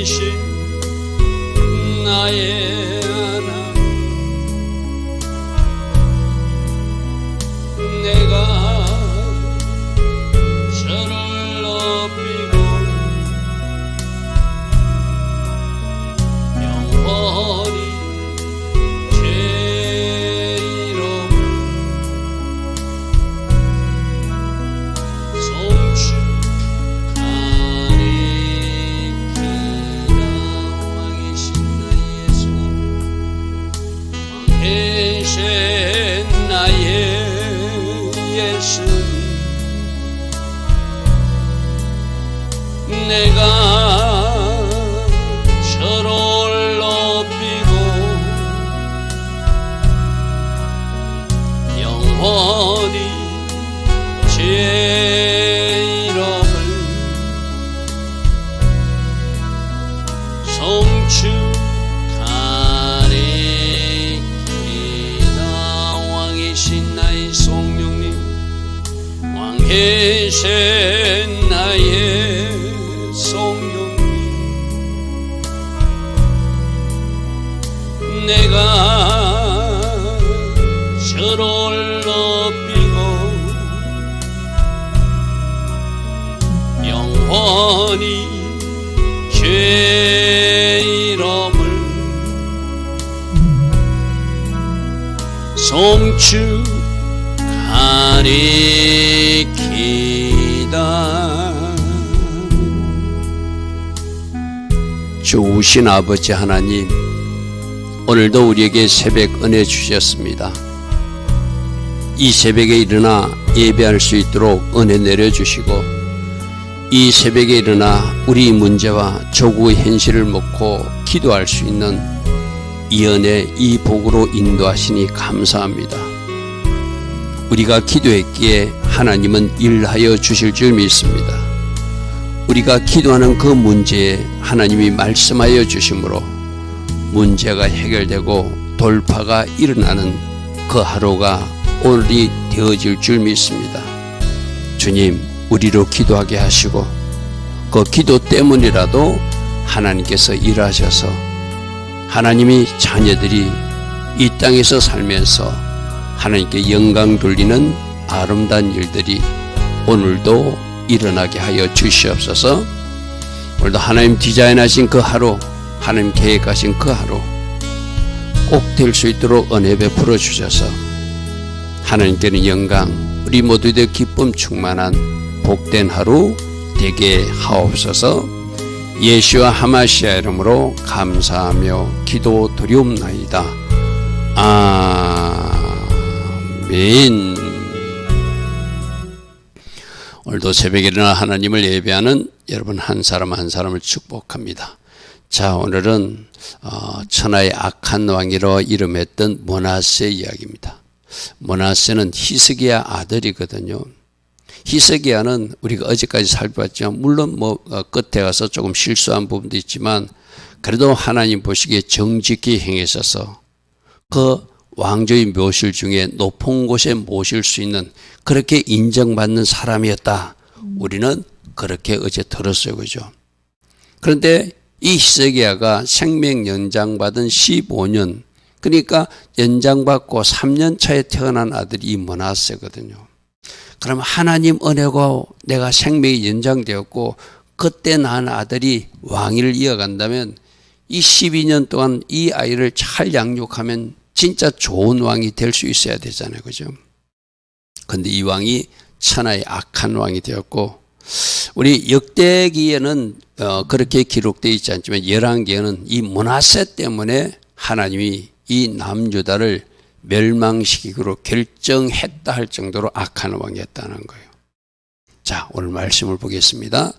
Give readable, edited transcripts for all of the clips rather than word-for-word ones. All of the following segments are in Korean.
이신 나의 하나님, 내가 저를 높이고 영원히 제 이름을 송축하리이다. 왕이신 나의 나의 예수님, 내가 저를 높이고 영원히 제 이름을 송축하리이다. 왕이신 나의 성령님, 왕이신 나의 성령님, 내가 저를 높이고 영원히 제 이름을 송축하리이다. 좋으신 아버지 하나님, 오늘도 우리에게 새벽 은혜 주셨습니다. 이 새벽에 일어나 예배할 수 있도록 은혜 내려주시고, 이 새벽에 일어나 우리 문제와 조국의 현실을 묻고 기도할 수 있는 이 은혜, 이 복으로 인도하시니 감사합니다. 우리가 기도했기에 하나님은 일하여 주실 줄 믿습니다. 우리가 기도하는 그 문제에 하나님이 말씀하여 주심으로 문제가 해결되고 돌파가 일어나는 그 하루가 오늘이 되어질 줄 믿습니다. 주님, 우리로 기도하게 하시고 그 기도 때문이라도 하나님께서 일하셔서 하나님이 자녀들이 이 땅에서 살면서 하나님께 영광 돌리는 아름다운 일들이 오늘도 일어나게 하여 주시옵소서. 오늘도 하나님 디자인하신 그 하루, 하나님 계획하신 그 하루 꼭 될 수 있도록 은혜 베풀어 주셔서 하나님께는 영광, 우리 모두의 기쁨 충만한 복된 하루 되게 하옵소서. 예수와 하마시아 이름으로 감사하며 기도 드리옵나이다. 아멘. 오늘도 새벽에 일어나 하나님을 예배하는 여러분 한 사람 한 사람을 축복합니다. 자, 오늘은 천하의 악한 왕이로 이름했던 므낫세 이야기입니다. 므낫세는 히스기야 아들이거든요. 히스기야는 우리가 어제까지 살펴봤지만 물론 끝에 가서 조금 실수한 부분도 있지만 그래도 하나님 보시기에 정직히 행했어서 그 왕조의 묘실 중에 높은 곳에 모실 수 있는 그렇게 인정받는 사람이었다. 우리는 그렇게 어제 들었어요. 그죠? 그런데 이 히스기야가 생명 연장받은 15년, 그러니까 연장받고 3년 차에 태어난 아들이 이 므낫세거든요. 그럼 하나님 은혜고 내가 생명이 연장되었고 그때 낳은 아들이 왕위를 이어간다면 이 12년 동안 이 아이를 잘 양육하면 진짜 좋은 왕이 될 수 있어야 되잖아요. 그죠? 근데 이 왕이 천하의 악한 왕이 되었고, 우리 역대기에는 그렇게 기록되어 있지 않지만 열왕기에는 이 므낫세 때문에 하나님이 이 남유다를 멸망시키기로 결정했다 할 정도로 악한 왕이었다는 거예요. 자, 오늘 말씀을 보겠습니다.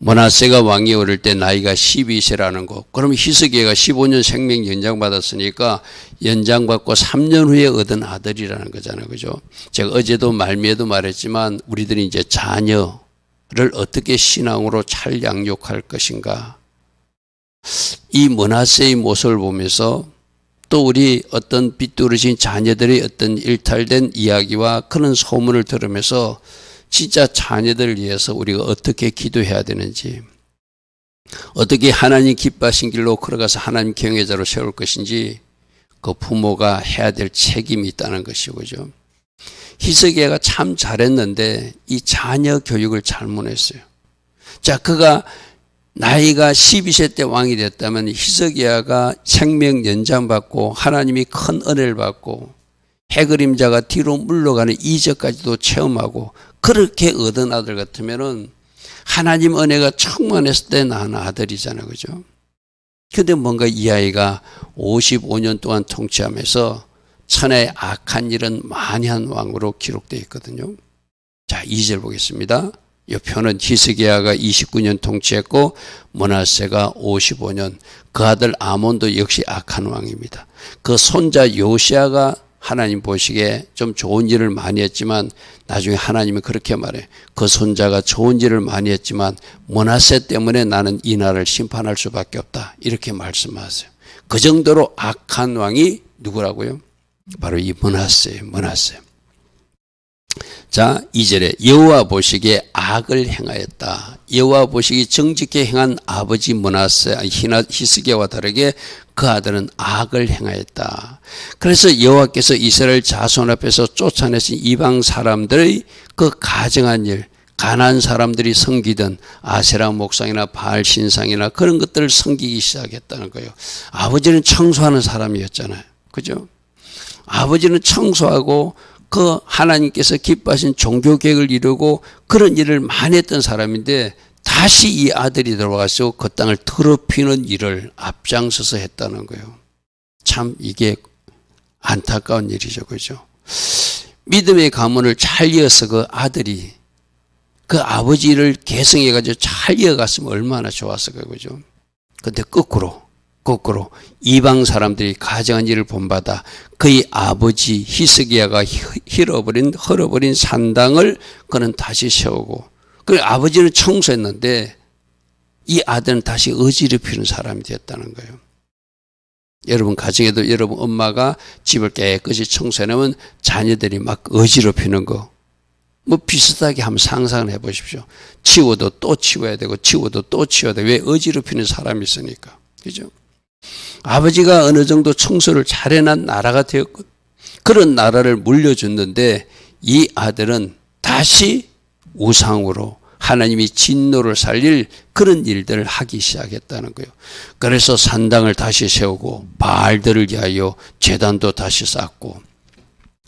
므낫세가 왕이 오를 때 나이가 12세라는 거. 그럼 히스기야가 15년 생명 연장받았으니까 연장받고 3년 후에 얻은 아들이라는 거잖아요. 그죠? 제가 어제도 말미에도 말했지만 우리들이 이제 자녀를 어떻게 신앙으로 잘 양육할 것인가. 이 므낫세의 모습을 보면서 또 우리 어떤 삐뚤어진 자녀들의 어떤 일탈된 이야기와 그런 소문을 들으면서 진짜 자녀들을 위해서 우리가 어떻게 기도해야 되는지, 어떻게 하나님 기뻐하신 길로 걸어가서 하나님 경외자로 세울 것인지 그 부모가 해야 될 책임이 있다는 것이죠. 그죠? 히스기야가 참 잘했는데 이 자녀 교육을 잘못했어요. 자, 그가 나이가 12세 때 왕이 됐다면 히스기야가 생명 연장받고 하나님이 큰 은혜를 받고 해그림자가 뒤로 물러가는 이적까지도 체험하고 그렇게 얻은 아들 같으면은 하나님 은혜가 충만했을 때 낳은 아들이잖아요. 그죠? 근데 뭔가 이 아이가 55년 동안 통치하면서 천하의 악한 일은 많이 한 왕으로 기록되어 있거든요. 자, 2절 보겠습니다. 이 표는 히스기야가 29년 통치했고 므낫세가 55년, 그 아들 아몬도 역시 악한 왕입니다. 그 손자 요시야가 하나님 보시기에 좀 좋은 일을 많이 했지만 나중에 하나님이 그렇게 말해. 그 손자가 좋은 일을 많이 했지만 므낫세 때문에 나는 이 나라를 심판할 수밖에 없다. 이렇게 말씀하세요. 그 정도로 악한 왕이 누구라고요? 바로 이 므낫세예요. 므낫세. 자, 2절에 여호와 보시기에 악을 행하였다. 여호와 보시기 정직히 행한 아버지 므낫세 히스기야와 다르게 그 아들은 악을 행하였다. 그래서 여호와께서 이스라엘 자손 앞에서 쫓아내신 이방 사람들의 그 가증한 일, 가난한 사람들이 섬기던 아세라 목상이나 바알 신상이나 그런 것들을 섬기기 시작했다는 거예요. 아버지는 청소하는 사람이었잖아요. 그죠? 아버지는 청소하고 그 하나님께서 기뻐하신 종교 계획을 이루고 그런 일을 많이 했던 사람인데 다시 이 아들이 들어와서 그 땅을 더럽히는 일을 앞장서서 했다는 거예요. 참 이게 안타까운 일이죠. 그죠? 믿음의 가문을 잘 이어서 그 아들이 그 아버지를 계승해가지고 잘 이어갔으면 얼마나 좋았을까요. 그죠? 근데 거꾸로 이방 사람들이 가정한 일을 본받아 그의 아버지 히스기야가 헐어버린 산당을 그는 다시 세우고 그 아버지는 청소했는데 이 아들은 다시 어지럽히는 사람이 됐다는 거예요. 여러분 가정에도 여러분 엄마가 집을 깨끗이 청소해놓으면 자녀들이 막 어지럽히는 거 뭐 비슷하게 한번 상상을 해보십시오. 치워도 또 치워야 되고 치워도 또 치워야 되고 왜 어지럽히는 사람이 있으니까. 그죠? 아버지가 어느 정도 청소를 잘해난 나라가 되었고 그런 나라를 물려줬는데 이 아들은 다시 우상으로 하나님이 진노를 살릴 그런 일들을 하기 시작했다는 거예요. 그래서 산당을 다시 세우고 바알들을 위하여 제단도 다시 쌓고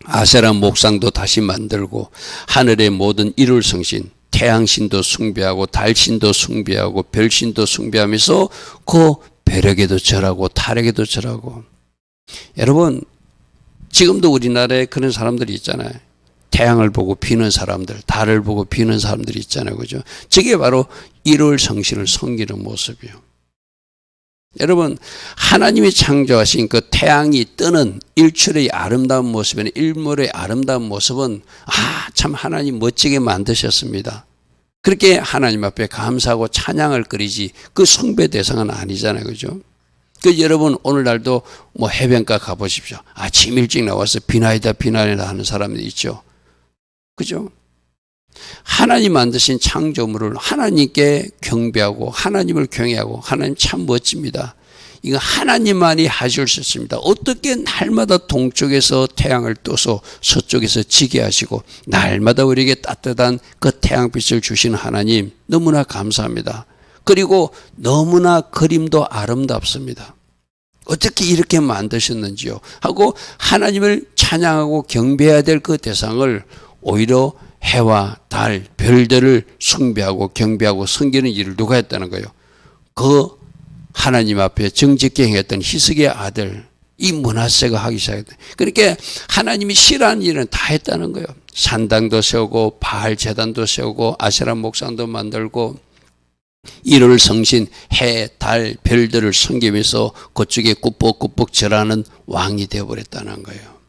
아세라 목상도 다시 만들고 하늘의 모든 일월성신 태양신도 숭배하고 달신도 숭배하고 별신도 숭배하면서 그 벼락에도 절하고 탈에게도 절하고. 여러분 지금도 우리나라에 그런 사람들이 있잖아요. 태양을 보고 비는 사람들, 달을 보고 비는 사람들이 있잖아요. 그죠? 저게 바로 일월성신을 섬기는 모습이에요. 여러분 하나님이 창조하신 그 태양이 뜨는 일출의 아름다운 모습에는 일몰의 아름다운 모습은 참 하나님 멋지게 만드셨습니다. 그렇게 하나님 앞에 감사하고 찬양을 드리지 그 숭배 대상은 아니잖아요. 그죠? 그 여러분 오늘날도 뭐 해변가 가보십시오. 아침 일찍 나와서 비나이다 하는 사람들이 있죠. 그죠? 하나님 만드신 창조물을 하나님께 경배하고 하나님을 경외하고 하나님 참 멋집니다. 이거 하나님만이 하실 수 있습니다. 어떻게 날마다 동쪽에서 태양을 떠서 서쪽에서 지게 하시고 날마다 우리에게 따뜻한 그 태양빛을 주시는 하나님 너무나 감사합니다. 그리고 너무나 그림도 아름답습니다. 어떻게 이렇게 만드셨는지요 하고 하나님을 찬양하고 경배해야 될 그 대상을 오히려 해와 달, 별들을 숭배하고 경배하고 섬기는 일을 누가 했다는 거예요? 그 하나님 앞에 정직히 행했던 히스기야 아들 이 므낫세가 하기 시작했다. 그러니까 하나님이 싫어하는 일은 다 했다는 거예요. 산당도 세우고 바알 제단도 세우고 아세라 목상도 만들고 일월 성신 해, 달, 별들을 섬기면서 그쪽에 꾸벅꾸벅 절하는 왕이 되어버렸다는 거예요.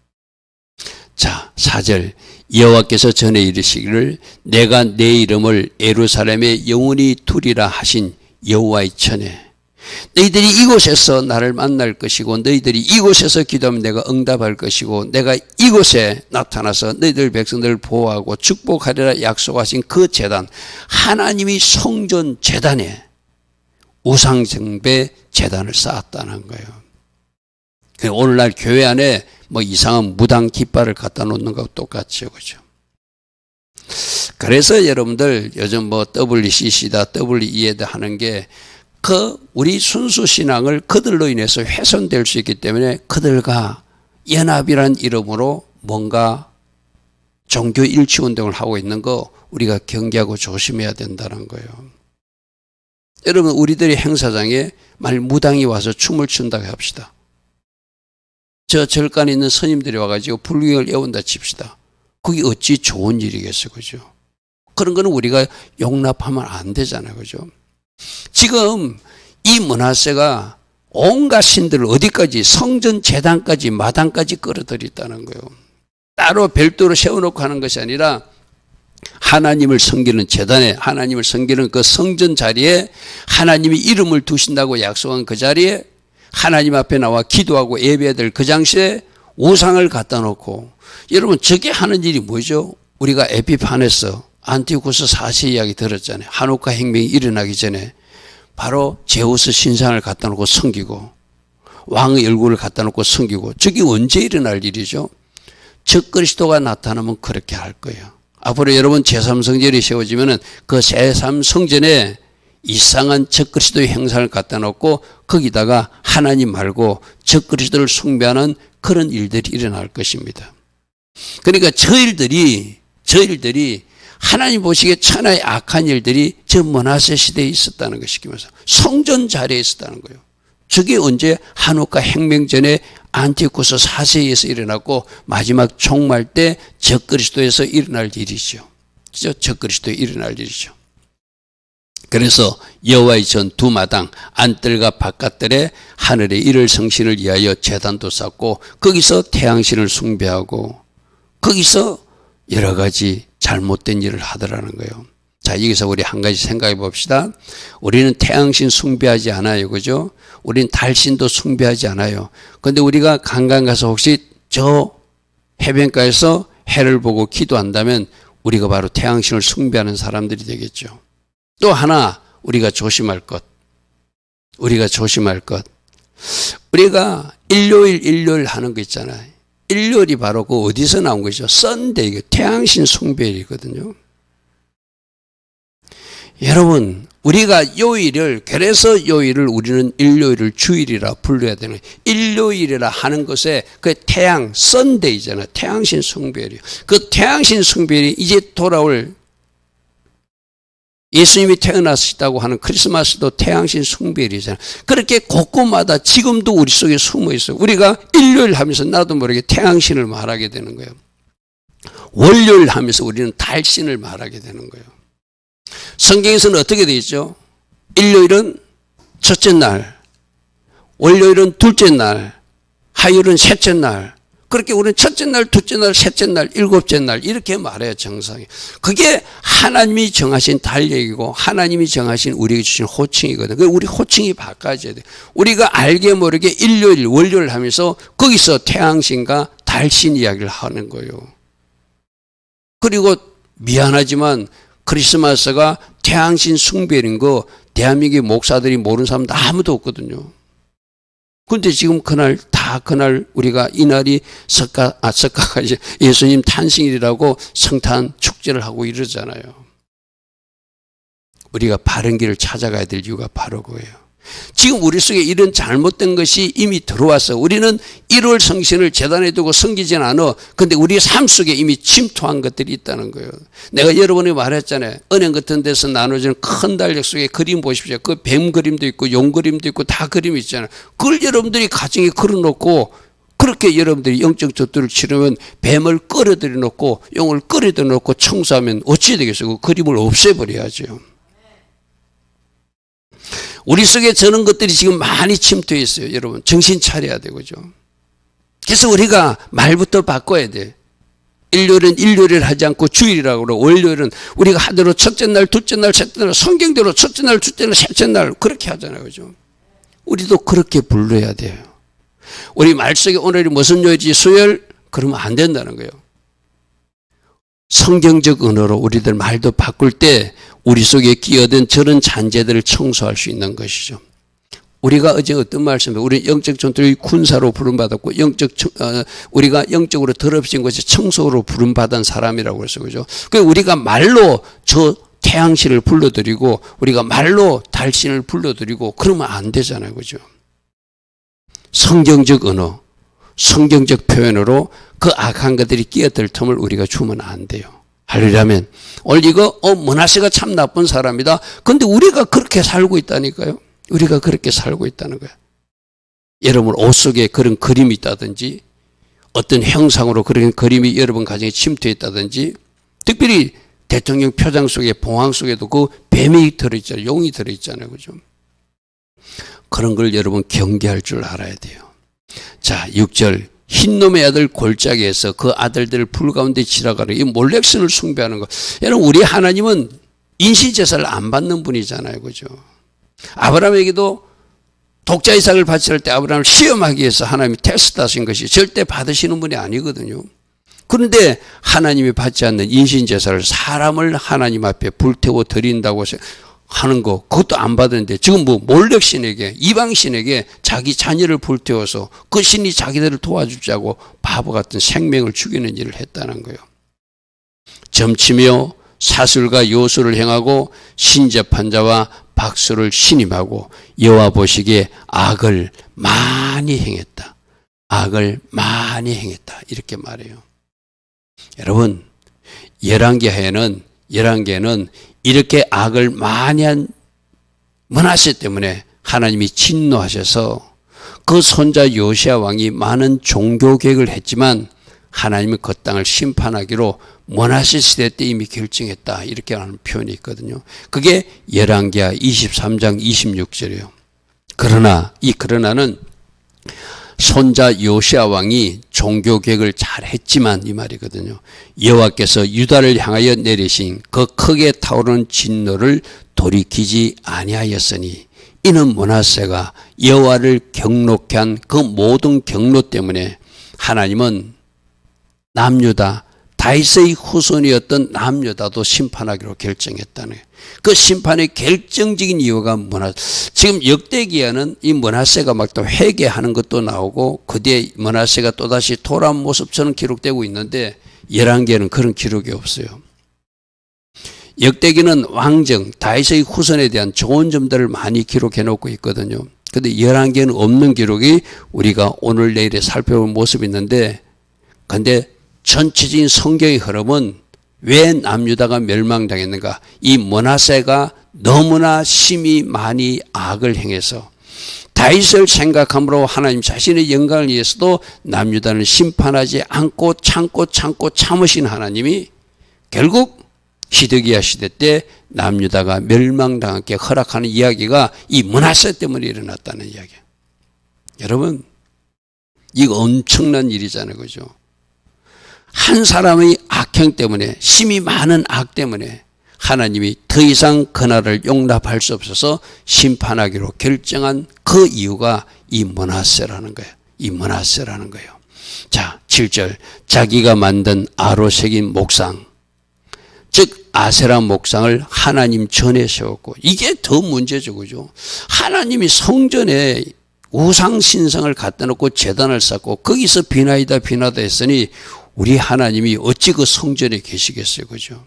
자, 4절 여호와께서 전에 이르시기를 내가 내 이름을 예루살렘에 영원히 두리라 하신 여호와의 전에 너희들이 이곳에서 나를 만날 것이고 너희들이 이곳에서 기도하면 내가 응답할 것이고 내가 이곳에 나타나서 너희들 백성들을 보호하고 축복하리라 약속하신 그 제단 하나님이 성전 제단에 우상숭배 재단을 쌓았다는 거예요. 오늘날 교회 안에 뭐 이상한 무당 깃발을 갖다 놓는 거하고 똑같죠. 그죠? 그래서 여러분들 요즘 뭐 WCC다, WE다 하는 게 우리 순수 신앙을 그들로 인해서 훼손될 수 있기 때문에 그들과 연합이란 이름으로 뭔가 종교 일치 운동을 하고 있는 거 우리가 경계하고 조심해야 된다는 거예요. 여러분, 우리들이 행사장에 만일 무당이 와서 춤을 춘다고 합시다. 저 절간에 있는 스님들이 와가지고 불경을 애운다 칩시다. 그게 어찌 좋은 일이겠어, 그죠? 그런 거는 우리가 용납하면 안 되잖아요, 그죠? 지금 이 므낫세가 온갖 신들을 어디까지, 성전 제단까지 마당까지 끌어들였다는 거예요. 따로 별도로 세워놓고 하는 것이 아니라 하나님을 섬기는 제단에, 하나님을 섬기는 그 성전 자리에 하나님이 이름을 두신다고 약속한 그 자리에 하나님 앞에 나와 기도하고 예배해야 될 그 장소에 우상을 갖다 놓고, 여러분 저게 하는 일이 뭐죠? 우리가 에피파네스 안티오쿠스 4세 이야기 들었잖아요. 한옥화 혁명이 일어나기 전에 바로 제우스 신상을 갖다 놓고 섬기고 왕의 얼굴을 갖다 놓고 섬기고, 저게 언제 일어날 일이죠? 적그리스도가 나타나면 그렇게 할 거예요. 앞으로 여러분 제3성전이 세워지면은 그 제3성전에 이상한 적그리스도의 형상을 갖다 놓고 거기다가 하나님 말고 적그리스도를 숭배하는 그런 일들이 일어날 것입니다. 그러니까 저 일들이 하나님 보시기에 천하의 악한 일들이 저 므낫세 시대에 있었다는 것이면서 성전 자리에 있었다는 거예요. 저게 언제 한옥화 혁명 전에 안티오쿠스 4세에서 일어났고 마지막 종말 때 적그리스도에서 일어날 일이죠. 그죠? 적그리스도에 일어날 일이죠. 그래서 여호와의 전 두 마당 안뜰과 바깥뜰에 하늘의 일월 성신을 위하여 제단도 쌓고 거기서 태양신을 숭배하고 거기서 여러 가지 잘못된 일을 하더라는 거예요. 자, 여기서 우리 한 가지 생각해 봅시다. 우리는 태양신 숭배하지 않아요. 그죠? 우리는 달신도 숭배하지 않아요. 그런데 우리가 관광 가서 혹시 저 해변가에서 해를 보고 기도한다면 우리가 바로 태양신을 숭배하는 사람들이 되겠죠. 또 하나 우리가 조심할 것. 우리가 일요일 하는 거 있잖아요. 일요일이 바로 그 어디서 나온 것이죠? 썬데이, 태양신 숭배일이거든요. 여러분, 우리가 그래서 요일을 우리는 일요일을 주일이라 불러야 되는 거예요. 일요일이라 하는 것에 그 태양, 썬데이잖아요. 태양신 숭배일이에요. 그 태양신 숭배일이 이제 돌아올 예수님이 태어나시다고 하는 크리스마스도 태양신 숭배일이잖아요. 그렇게 곳곳마다 지금도 우리 속에 숨어 있어요. 우리가 일요일 하면서 나도 모르게 태양신을 말하게 되는 거예요. 월요일 하면서 우리는 달신을 말하게 되는 거예요. 성경에서는 어떻게 되어 있죠? 일요일은 첫째 날, 월요일은 둘째 날, 화요일은 셋째 날. 그렇게 우리는 첫째 날, 둘째 날, 셋째 날, 일곱째 날 이렇게 말해요. 정상이. 그게 하나님이 정하신 달력이고 하나님이 정하신 우리에게 주신 호칭이거든. 그래서 우리 호칭이 바꿔져야 돼. 우리가 알게 모르게 일요일, 월요일 하면서 거기서 태양신과 달신 이야기를 하는 거예요. 그리고 미안하지만 크리스마스가 태양신 숭배인 거 대한민국의 목사들이 모르는 사람도 아무도 없거든요. 그런데 지금 그날 우리가 이날이 석가가 이제 예수님 탄생일이라고 성탄 축제를 하고 이러잖아요. 우리가 바른 길을 찾아가야 될 이유가 바로 그거예요. 지금 우리 속에 이런 잘못된 것이 이미 들어와서 우리는 1월 성신을 제단에 두고 섬기진 않아. 근데 우리 삶 속에 이미 침투한 것들이 있다는 거예요. 내가 여러분이 말했잖아요. 은행 같은 데서 나눠지는 큰 달력 속에 그림 보십시오. 그 뱀 그림도 있고 용 그림도 있고 다 그림이 있잖아요. 그걸 여러분들이 가정에 걸어놓고 그렇게 여러분들이 영적 전투를 치르면 뱀을 끌어들여 놓고 용을 끌어들여 놓고 청소하면 어찌 되겠어요? 그 그림을 없애버려야죠. 우리 속에 저런 것들이 지금 많이 침투해 있어요. 여러분 정신 차려야 되고죠. 그래서 우리가 말부터 바꿔야 돼. 일요일은 일요일을 하지 않고 주일이라고 그러고 월요일은 우리가 하대로 첫째 날, 둘째 날, 셋째 날 성경대로 첫째 날, 둘째 날, 셋째 날 그렇게 하잖아요. 그죠? 우리도 그렇게 불러야 돼요. 우리 말 속에 오늘이 무슨 요일이지 수요일 그러면 안 된다는 거예요. 성경적 언어로 우리들 말도 바꿀 때 우리 속에 끼어든 저런 잔재들을 청소할 수 있는 것이죠. 우리가 어제 어떤 말씀에 우리 영적 전투의 군사로 부름받았고 우리가 영적으로 더럽힌 것이 청소로 부름받은 사람이라고 해서 그죠. 그 우리가 말로 저 태양신을 불러드리고 우리가 말로 달신을 불러드리고 그러면 안 되잖아요. 그죠. 성경적 언어, 성경적 표현으로 그 악한 것들이 끼어들 틈을 우리가 주면 안 돼요. 하려면 오늘 이거 므낫세가 참 나쁜 사람이다. 근데 우리가 그렇게 살고 있다니까요. 우리가 그렇게 살고 있다는 거예요. 여러분 옷 속에 그런 그림이 있다든지 어떤 형상으로 그런 그림이 여러분 가정에 침투해 있다든지 특별히 대통령 표장 속에 봉황 속에도 그 뱀이 들어있잖아요. 용이 들어있잖아요. 그죠? 그런 걸 여러분 경계할 줄 알아야 돼요. 자, 6절 흰놈의 아들 골짜기에서 그 아들들을 불 가운데 지나가려 이 몰렉슨을 숭배하는 것. 여러분 우리 하나님은 인신제사를 안 받는 분이잖아요. 그죠? 아브라함에게도 독자 이삭을 바칠 때 아브라함을 시험하기 위해서 하나님이 테스트 하신 것이 절대 받으시는 분이 아니거든요. 그런데 하나님이 받지 않는 인신제사를 사람을 하나님 앞에 불태워 드린다고 하는 거 그것도 안 받았는데 지금 몰렉신에게 이방신에게 자기 자녀를 불태워서 그 신이 자기들을 도와주자고 바보 같은 생명을 죽이는 일을 했다는 거예요. 점치며 사술과 요술을 행하고 신접한 자와 박수를 신임하고 여호와 보시기에 악을 많이 행했다. 악을 많이 행했다. 이렇게 말해요. 여러분 열왕기에는 이렇게 악을 많이 한 므낫세 때문에 하나님이 진노하셔서 그 손자 요시야 왕이 많은 종교 개혁을 했지만 하나님은 그 땅을 심판하기로 므낫세 시대 때 이미 결정했다. 이렇게 하는 표현이 있거든요. 그게 열왕기하 23장 26절이에요. 그러나 이 그러나는 손자 요시야 왕이 종교 개혁을 잘했지만 이 말이거든요. 여호와께서 유다를 향하여 내리신 그 크게 타오르는 진노를 돌이키지 아니하였으니 이는 므낫세가 여호와를 경노케 한 그 모든 경노 때문에 하나님은 남유다 다윗의 후손이었던 남유다도 심판하기로 결정했다는 거예요. 그 심판의 결정적인 이유가 지금 역대기에는 이 므낫세가 막 또 회개하는 것도 나오고 그 뒤에 므낫세가 또다시 돌아온 모습처럼 기록되고 있는데 열왕기에는 그런 기록이 없어요. 역대기는 왕정 다윗의 후손에 대한 좋은 점들을 많이 기록해 놓고 있거든요. 그런데 열왕기에는 없는 기록이 우리가 오늘 내일에 살펴볼 모습이 있는데 그런데 전체적인 성경의 흐름은 왜 남유다가 멸망당했는가? 이 므낫세가 너무나 심히 많이 악을 행해서 다윗을 생각함으로 하나님 자신의 영광을 위해서도 남유다를 심판하지 않고 참고 참으신 하나님이 결국 히드기야 시대 때 남유다가 멸망당하게 허락하는 이야기가 이 므낫세 때문에 일어났다는 이야기예요. 여러분 이거 엄청난 일이잖아요. 그죠? 한 사람의 악행 때문에 심히 많은 악 때문에 하나님이 더 이상 그날을 용납할 수 없어서 심판하기로 결정한 그 이유가 이 므낫세라는 거예요. 이 므낫세라는 거예요. 자, 7절 자기가 만든 아로 새긴 목상 즉 아세라 목상을 하나님 전에 세웠고 이게 더 문제죠. 그죠? 하나님이 성전에 우상 신상을 갖다 놓고 제단을 쌓고 거기서 비나이다 했으니 우리 하나님이 어찌 그 성전에 계시겠어요. 그죠?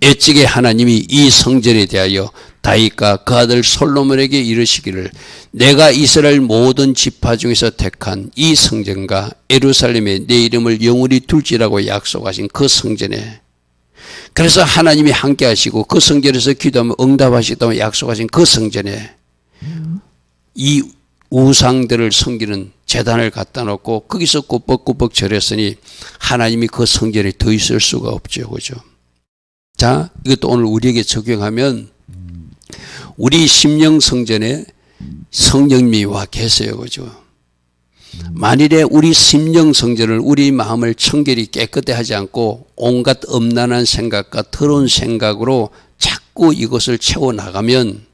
애찍에 하나님이 이 성전에 대하여 다윗과 그 아들 솔로몬에게 이르시기를 내가 이스라엘 모든 지파 중에서 택한 이 성전과 예루살렘에 내 이름을 영원히 둘지라고 약속하신 그 성전에 그래서 하나님이 함께 하시고 그 성전에서 기도하면 응답하시겠다고 약속하신 그 성전에 이 우상들을 섬기는 제단을 갖다 놓고 거기서 꾸벅꾸벅 절했으니 하나님이 그 성전에 더 있을 수가 없죠. 그죠? 자, 이것도 오늘 우리에게 적용하면 우리 심령 성전에 성령님이 와 계세요. 그죠? 만일에 우리 심령 성전을 우리 마음을 청결히 깨끗해 하지 않고 온갖 음란한 생각과 더러운 생각으로 자꾸 이것을 채워나가면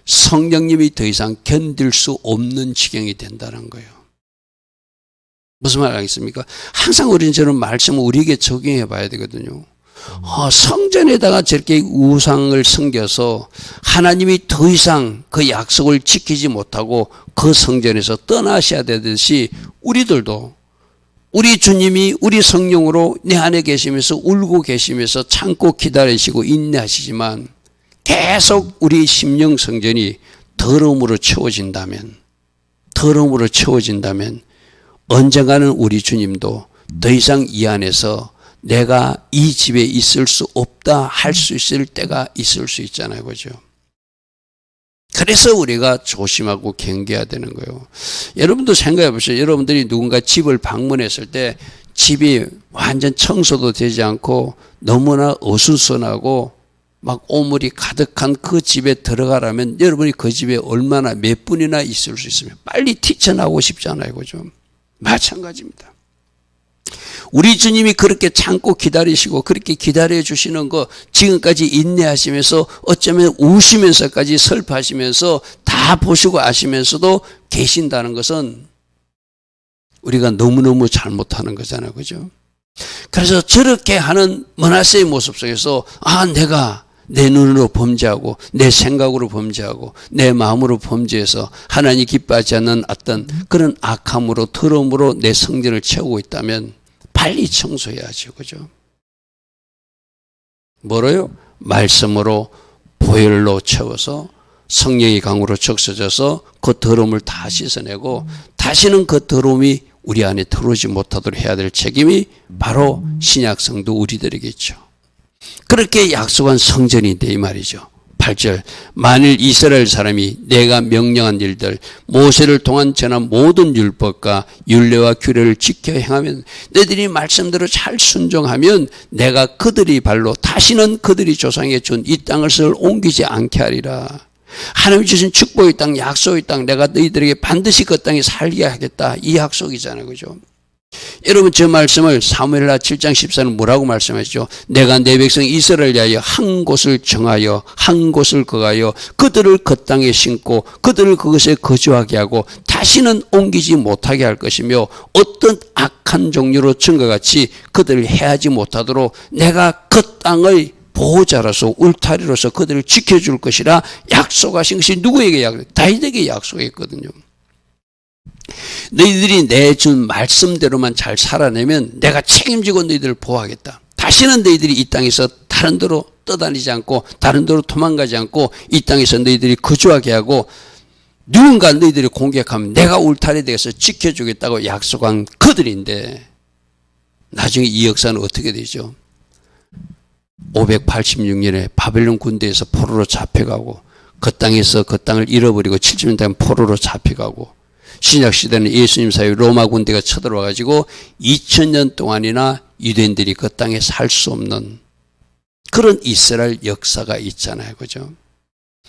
성령님이 더 이상 견딜 수 없는 지경이 된다는 거예요. 무슨 말 알겠습니까? 항상 우리는 저런 말씀을 우리에게 적용해 봐야 되거든요. 성전에다가 저렇게 우상을 섬겨서 하나님이 더 이상 그 약속을 지키지 못하고 그 성전에서 떠나셔야 되듯이 우리들도 우리 주님이 우리 성령으로 내 안에 계시면서 울고 계시면서 참고 기다리시고 인내하시지만 계속 우리 심령 성전이 더러움으로 채워진다면 언젠가는 우리 주님도 더 이상 이 안에서 내가 이 집에 있을 수 없다 할 수 있을 때가 있을 수 있잖아요. 그죠? 그래서 우리가 조심하고 경계해야 되는 거예요. 여러분도 생각해 보세요. 여러분들이 누군가 집을 방문했을 때 집이 완전 청소도 되지 않고 너무나 어수선하고 막 오물이 가득한 그 집에 들어가라면 여러분이 그 집에 얼마나 몇 분이나 있을 수 있으면 빨리 뛰쳐나오고 싶잖아요. 그죠? 마찬가지입니다. 우리 주님이 그렇게 참고 기다리시고 그렇게 기다려 주시는 거 지금까지 인내하시면서 어쩌면 우시면서까지 슬퍼하시면서 다 보시고 아시면서도 계신다는 것은 우리가 너무너무 잘못하는 거잖아요. 그죠? 그래서 저렇게 하는 므낫세의 모습 속에서 내가 내 눈으로 범죄하고 내 생각으로 범죄하고 내 마음으로 범죄해서 하나님 기뻐하지 않는 어떤 그런 악함으로 더러움으로 내 성전을 채우고 있다면 빨리 청소해야죠. 그죠? 뭐로요? 말씀으로 보혈로 채워서 성령의 강으로 적셔져서 그 더러움을 다 씻어내고 다시는 그 더러움이 우리 안에 들어오지 못하도록 해야 될 책임이 바로 신약 성도 우리들에게 있죠. 그렇게 약속한 성전인데 이 말이죠. 8절 만일 이스라엘 사람이 내가 명령한 일들 모세를 통한 전한 모든 율법과 율례와 규례를 지켜 행하면 너희들이 말씀대로 잘 순종하면 내가 그들이 발로 다시는 그들이 조상에게 준 이 땅을 옮기지 않게 하리라. 하나님이 주신 축복의 땅 약속의 땅 내가 너희들에게 반드시 그 땅에 살게 하겠다. 이 약속이잖아요. 그죠? 여러분 저 말씀을 사무엘하 7장 14는 뭐라고 말씀하시죠? 내가 내 백성 이스라엘 위하여 한 곳을 정하여 한 곳을 거하여 그들을 그 땅에 심고 그들을 그것에 거주하게 하고 다시는 옮기지 못하게 할 것이며 어떤 악한 종류로 전과 같이 그들을 해하지 못하도록 내가 그 땅의 보호자로서 울타리로서 그들을 지켜줄 것이라 약속하신 것이 누구에게 다윗에게 약속했거든요. 너희들이 내 준 말씀대로만 잘 살아내면 내가 책임지고 너희들을 보호하겠다. 다시는 너희들이 이 땅에서 다른 데로 떠다니지 않고 다른 데로 도망가지 않고 이 땅에서 너희들이 거주하게 하고 누군가 너희들이 공격하면 내가 울타리 되어서 지켜주겠다고 약속한 그들인데 나중에 이 역사는 어떻게 되죠? 586년에 바벨론 군대에서 포로로 잡혀가고 그 땅에서 그 땅을 잃어버리고 70년 동안 포로로 잡혀가고 신약시대는 예수님 사이에 로마 군대가 쳐들어와가지고 2000년 동안이나 유대인들이 그 땅에 살 수 없는 그런 이스라엘 역사가 있잖아요. 그죠?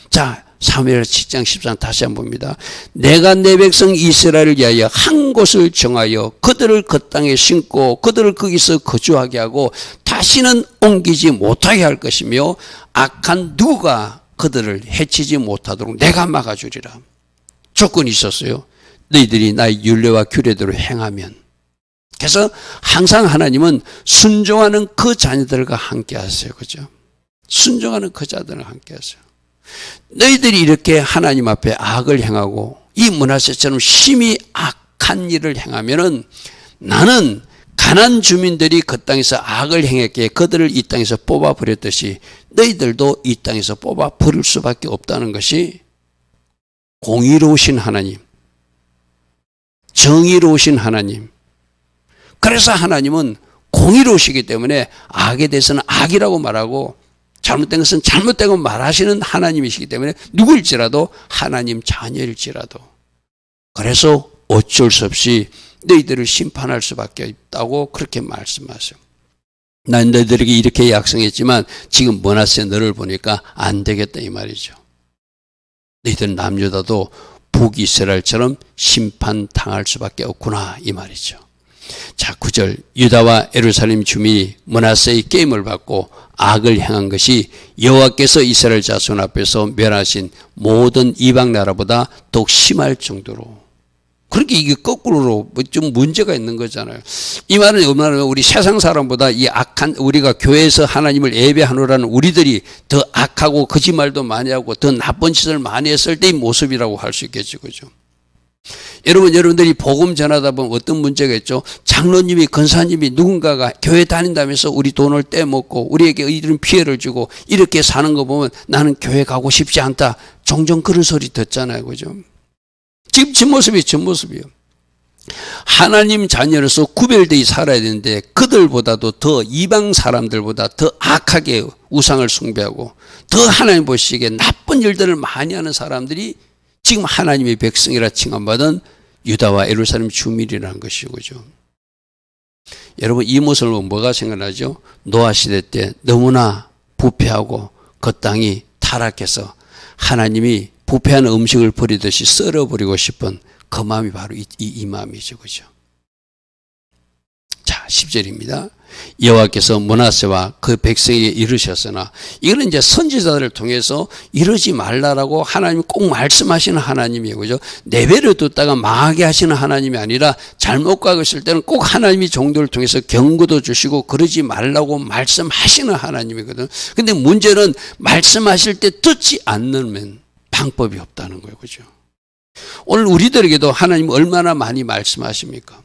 자, 사무엘하 7장 14장 다시 한번 봅니다. 내가 내 백성 이스라엘을 위하여 한 곳을 정하여 그들을 그 땅에 심고 그들을 거기서 거주하게 하고 다시는 옮기지 못하게 할 것이며 악한 누가 그들을 해치지 못하도록 내가 막아주리라. 조건이 있었어요. 너희들이 나의 율례와 규례대로 행하면. 그래서 항상 하나님은 순종하는 그 자녀들과 함께 하세요. 그죠? 순종하는 그 자들과 함께 하세요. 너희들이 이렇게 하나님 앞에 악을 행하고 이 므낫세처럼 심히 악한 일을 행하면은 나는 가나안 주민들이 그 땅에서 악을 행했기에 그들을 이 땅에서 뽑아 버렸듯이 너희들도 이 땅에서 뽑아 버릴 수밖에 없다는 것이 공의로우신 하나님, 정의로우신 하나님. 그래서 하나님은 공의로우시기 때문에 악에 대해서는 악이라고 말하고 잘못된 것은 잘못되고 말하시는 하나님이시기 때문에 누구일지라도 하나님 자녀일지라도 그래서 어쩔 수 없이 너희들을 심판할 수밖에 없다고 그렇게 말씀하세요. 난 너희들에게 이렇게 약속했지만 지금 므낫세 너를 보니까 안 되겠다 이 말이죠. 너희들 남유다도 북이스라엘처럼 심판당할 수밖에 없구나 이 말이죠. 자, 9절 유다와 예루살렘 주민이 므낫세의 게임을 받고 악을 행한 것이 여호와께서 이스라엘 자손 앞에서 멸하신 모든 이방 나라보다 더욱 심할 정도로 그러니까 이게 거꾸로 좀 문제가 있는 거잖아요. 이 말은 얼마나 우리 세상 사람보다 이 악한 우리가 교회에서 하나님을 예배하노라는 우리들이 더 악하고 거짓말도 많이 하고 더 나쁜 짓을 많이 했을 때의 모습이라고 할 수 있겠죠. 그죠? 여러분들이 복음 전하다 보면 어떤 문제가 있죠? 장로님이, 권사님이 누군가가 교회 다닌다면서 우리 돈을 떼먹고 우리에게 이런 피해를 주고 이렇게 사는 거 보면 나는 교회 가고 싶지 않다. 종종 그런 소리 듣잖아요. 그죠? 지금 저 모습이에요. 하나님 자녀로서 구별되어 살아야 되는데 그들보다도 더 이방 사람들보다 더 악하게 우상을 숭배하고 더 하나님 보시기에 나쁜 일들을 많이 하는 사람들이 지금 하나님의 백성이라 칭함받은 유다와 예루살렘 주민이라는 것이죠. 그죠? 여러분 이 모습을 보면 뭐가 생각나죠? 노아 시대 때 너무나 부패하고 그 땅이 타락해서 하나님이 부패한 음식을 버리듯이 썰어버리고 싶은 그 마음이 바로 이 마음이죠. 그죠? 자, 10절입니다. 여호와께서 므낫세와 그 백성에게 이르셨으나 이거는 이제 선지자들을 통해서 이러지 말라라고 하나님이 꼭 말씀하시는 하나님이에요. 그죠? 내버려 뒀다가 망하게 하시는 하나님이 아니라 잘못 가고 있을 때는 꼭 하나님이 종들을 통해서 경고도 주시고 그러지 말라고 말씀하시는 하나님이거든. 근데 문제는 말씀하실 때 듣지 않는 방법이 없다는 거예요. 그죠? 오늘 우리들에게도 하나님 얼마나 많이 말씀하십니까?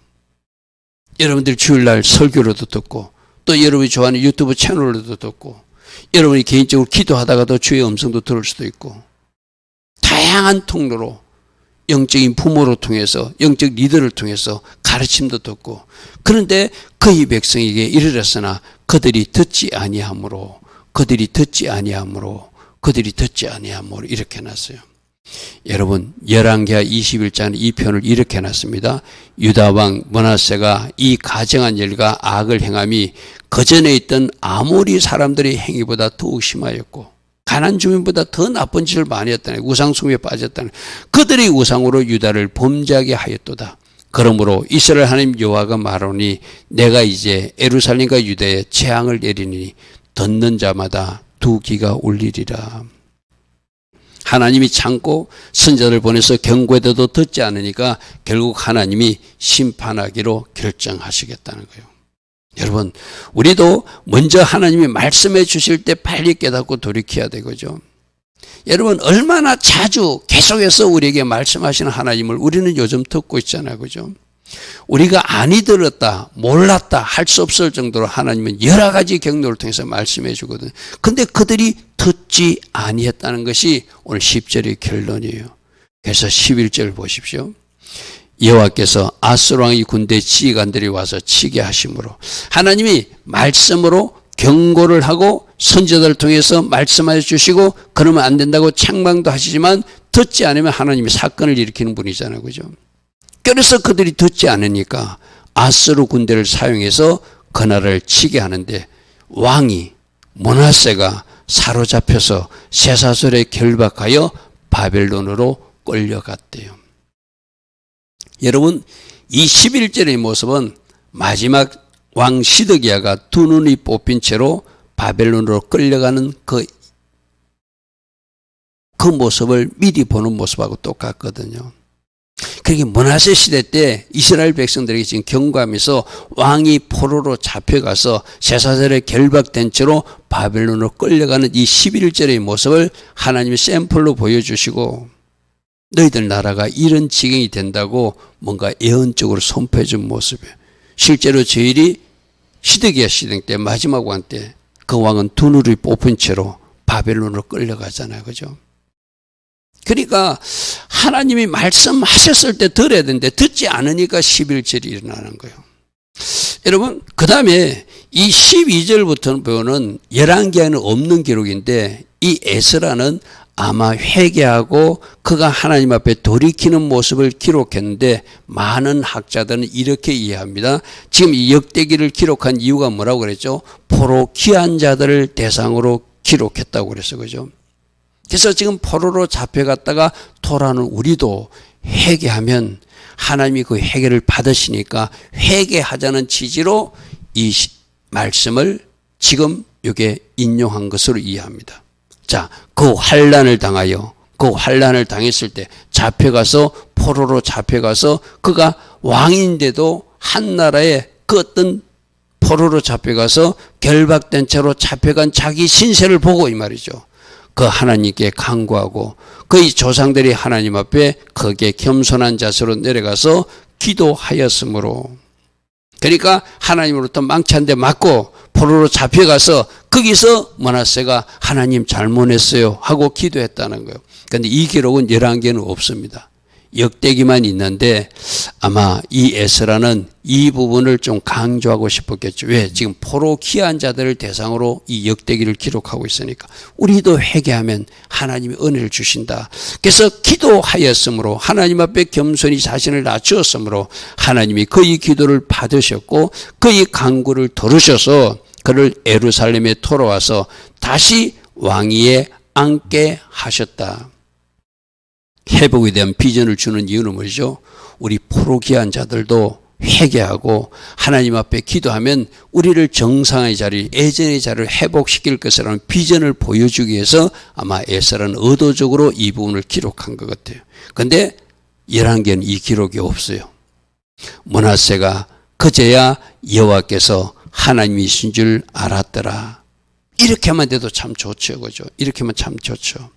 여러분들이 주일날 설교로도 듣고 또 여러분이 좋아하는 유튜브 채널로도 듣고 여러분이 개인적으로 기도하다가도 주의 음성도 들을 수도 있고 다양한 통로로 영적인 부모로 통해서 영적 리더를 통해서 가르침도 듣고 그런데 그의 백성에게 이르렀으나 그들이 듣지 아니하므로 이렇게 해놨어요. 여러분 열왕기하 21장 이 표현을 이렇게 해놨습니다. 유다왕 므낫세가 이 가증한 일과 악을 행함이 그전에 있던 아모리 사람들의 행위보다 더욱 심하였고 가나안 주민보다 더 나쁜 짓을 많이 했다네. 우상숭배에 빠졌다네. 그들의 우상으로 유다를 범죄하게 하였도다. 그러므로 이스라엘 하나님 여호와가 말하노니 내가 이제 예루살렘과 유다에 재앙을 내리니 듣는 자마다 두 귀가 울리리라. 하나님이 참고 선지자를 보내서 경고해도 듣지 않으니까 결국 하나님이 심판하기로 결정하시겠다는 거예요. 여러분 우리도 먼저 하나님이 말씀해 주실 때 빨리 깨닫고 돌이켜야 되거죠. 여러분 얼마나 자주 계속해서 우리에게 말씀하시는 하나님을 우리는 요즘 듣고 있잖아요. 그죠? 우리가 아니 들었다 몰랐다 할 수 없을 정도로 하나님은 여러 가지 경로를 통해서 말씀해 주거든요. 근데 그들이 듣지 아니했다는 것이 오늘 10절의 결론이에요. 그래서 11절 보십시오. 여호와께서 아수르 왕의 군대 지휘관들이 와서 치게 하심으로 하나님이 말씀으로 경고를 하고 선지자들을 통해서 말씀해 주시고 그러면 안 된다고 책망도 하시지만 듣지 않으면 하나님이 사건을 일으키는 분이잖아요. 그죠? 그래서 그들이 듣지 않으니까 아수르 군대를 사용해서 그 나라를 치게 하는데 왕이 므낫세가 사로잡혀서 쇠사슬에 결박하여 바벨론으로 끌려갔대요. 여러분 이 11절의 모습은 마지막 왕 시드기야가 두 눈이 뽑힌 채로 바벨론으로 끌려가는 그 모습을 미리 보는 모습하고 똑같거든요. 그러니까 므낫세 시대 때 이스라엘 백성들에게 지금 경고하면서 왕이 포로로 잡혀가서 쇠사슬에 결박된 채로 바벨론으로 끌려가는 이 11절의 모습을 하나님이 샘플로 보여주시고 너희들 나라가 이런 지경이 된다고 뭔가 예언적으로 선포해 준 모습이에요. 실제로 저희들이 시드기야 시대 때 마지막 왕 때 그 왕은 두 눈을 뽑은 채로 바벨론으로 끌려가잖아요. 그죠? 그러니까 하나님이 말씀하셨을 때 들어야 되는데 듣지 않으니까 11절이 일어나는 거예요. 여러분 그 다음에 이 12절부터는 보면 열왕기에는 없는 기록인데 이 에스라는 아마 회개하고 그가 하나님 앞에 돌이키는 모습을 기록했는데 많은 학자들은 이렇게 이해합니다. 지금 이 역대기를 기록한 이유가 뭐라고 그랬죠? 포로 귀한 자들을 대상으로 기록했다고 그랬어요. 그죠? 그래서 지금 포로로 잡혀갔다가 돌아오는 우리도 회개하면 하나님이 그 회개를 받으시니까 회개하자는 취지로 이 말씀을 지금 여기에 인용한 것으로 이해합니다. 자, 그 환난을 당했을 때 잡혀가서 포로로 잡혀가서 그가 왕인데도 한 나라의 그 어떤 포로로 잡혀가서 결박된 채로 잡혀간 자기 신세를 보고 이 말이죠. 그 하나님께 간구하고 그의 조상들이 하나님 앞에 거기에 겸손한 자세로 내려가서 기도하였으므로, 그러니까 하나님으로부터 망치 한 대 맞고 포로로 잡혀가서 거기서 므낫세가 하나님 잘못했어요 하고 기도했다는 거예요. 그런데 이 기록은 열왕기에는 없습니다. 역대기만 있는데 아마 이 에스라는 이 부분을 좀 강조하고 싶었겠죠. 왜? 지금 포로 귀한 자들을 대상으로 이 역대기를 기록하고 있으니까 우리도 회개하면 하나님이 은혜를 주신다. 그래서 기도하였으므로, 하나님 앞에 겸손히 자신을 낮추었으므로 하나님이 그의 기도를 받으셨고 그의 간구를 들으셔서 그를 예루살렘에 돌아와서 다시 왕위에 앉게 하셨다. 회복에 대한 비전을 주는 이유는 뭐죠? 우리 포로기한 자들도 회개하고 하나님 앞에 기도하면 우리를 정상의 자리, 예전의 자리를 회복시킬 것이라는 비전을 보여주기 위해서 아마 에스라는 의도적으로 이 부분을 기록한 것 같아요. 그런데 열왕기에는 이 기록이 없어요. 므낫세가 그제야 여호와께서 하나님이신 줄 알았더라. 이렇게만 돼도 참 좋죠, 그죠? 이렇게만 참 좋죠.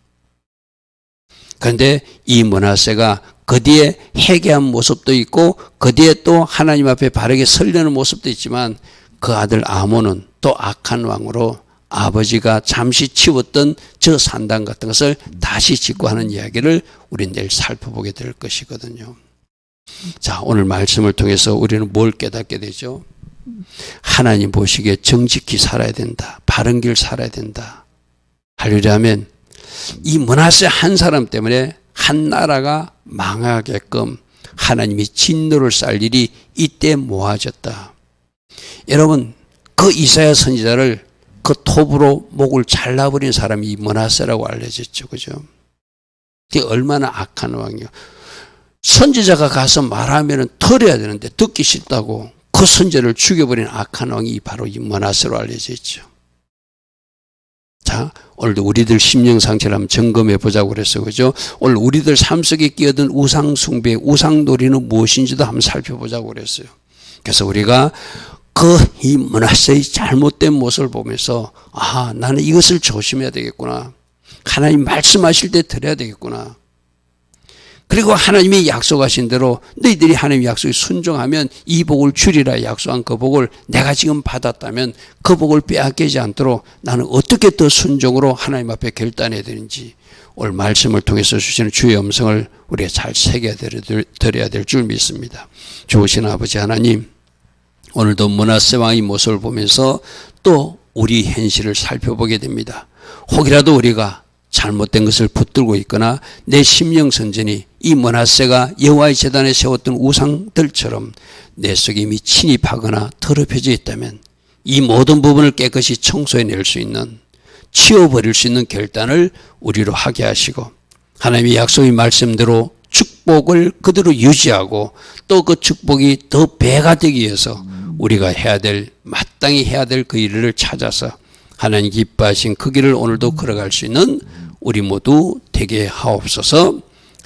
그런데 이 므낫세가 그 뒤에 회개한 모습도 있고 그 뒤에 또 하나님 앞에 바르게 서려는 모습도 있지만 그 아들 아몬은 또 악한 왕으로 아버지가 잠시 치웠던 저 산당 같은 것을 다시 짓고 하는 이야기를 우리는 내일 살펴보게 될 것이거든요. 자, 오늘 말씀을 통해서 우리는 뭘 깨닫게 되죠? 하나님 보시기에 정직히 살아야 된다. 바른 길 살아야 된다. 하려면 이 므낫세 한 사람 때문에 한 나라가 망하게끔 하나님이 진노를 쌀 일이 이때 모아졌다. 여러분, 그 이사야 선지자를 그 톱으로 목을 잘라버린 사람이 이 므낫세라고 알려졌죠. 그죠? 그게 얼마나 악한 왕이요. 선지자가 가서 말하면 털어야 되는데 듣기 싫다고 그 선지자를 죽여버린 악한 왕이 바로 이 므낫세로 알려져 있죠. 자, 오늘도 우리들 심령 상태를 한번 점검해 보자고 그랬어요. 그죠? 오늘 우리들 삶 속에 끼어든 우상 숭배, 우상 놀이는 무엇인지도 한번 살펴보자고 그랬어요. 그래서 우리가 이 므낫세의 잘못된 모습을 보면서 아, 나는 이것을 조심해야 되겠구나. 하나님 말씀하실 때 들어야 되겠구나. 그리고 하나님이 약속하신 대로 너희들이 하나님의 약속에 순종하면 이 복을 주리라 약속한 그 복을 내가 지금 받았다면 그 복을 빼앗기지 않도록 나는 어떻게 더 순종으로 하나님 앞에 결단해야 되는지 오늘 말씀을 통해서 주시는 주의 음성을 우리가 잘 새겨드려야 될 줄 믿습니다. 좋으신 아버지 하나님, 오늘도 므낫세 왕의 모습을 보면서 또 우리 현실을 살펴보게 됩니다. 혹이라도 우리가 잘못된 것을 붙들고 있거나 내 심령 선전이 이 므낫세가 여호와의 제단에 세웠던 우상들처럼 내 속에 이미 침입하거나 더럽혀져 있다면 이 모든 부분을 깨끗이 청소해낼 수 있는, 치워버릴 수 있는 결단을 우리로 하게 하시고 하나님의 약속의 말씀대로 축복을 그대로 유지하고 또 그 축복이 더 배가 되기 위해서 우리가 마땅히 해야 될 그 일을 찾아서 하나님 기뻐하신 그 길을 오늘도 걸어갈 수 있는 우리 모두 되게 하옵소서.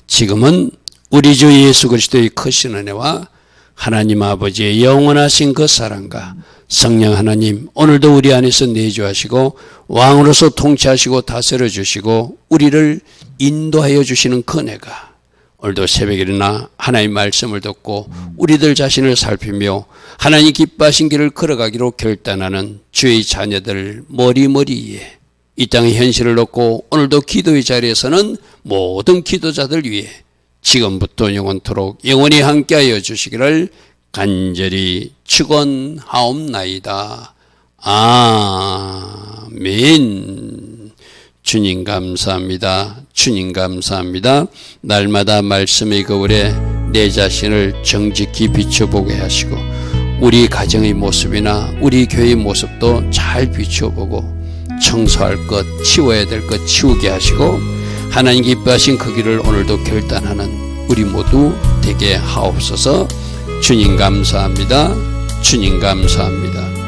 지금은 우리 주 예수 그리스도의 크신 은혜와 하나님 아버지의 영원하신 그 사랑과 성령 하나님 오늘도 우리 안에서 내주하시고 왕으로서 통치하시고 다스려 주시고 우리를 인도하여 주시는 그 은혜가 오늘도 새벽에 일어나 하나님 말씀을 듣고 우리들 자신을 살피며 하나님 기뻐하신 길을 걸어가기로 결단하는 주의 자녀들 머리머리에 이 땅의 현실을 놓고 오늘도 기도의 자리에서는 모든 기도자들 위해 지금부터 영원토록 영원히 함께하여 주시기를 간절히 축원하옵나이다. 아멘. 주님 감사합니다. 주님 감사합니다. 날마다 말씀의 거울에 내 자신을 정직히 비춰보게 하시고 우리 가정의 모습이나 우리 교회의 모습도 잘 비춰보고 청소할 것, 치워야 될 것 치우게 하시고 하나님 기뻐하신 그 길을 오늘도 결단하는 우리 모두 되게 하옵소서. 주님 감사합니다. 주님 감사합니다.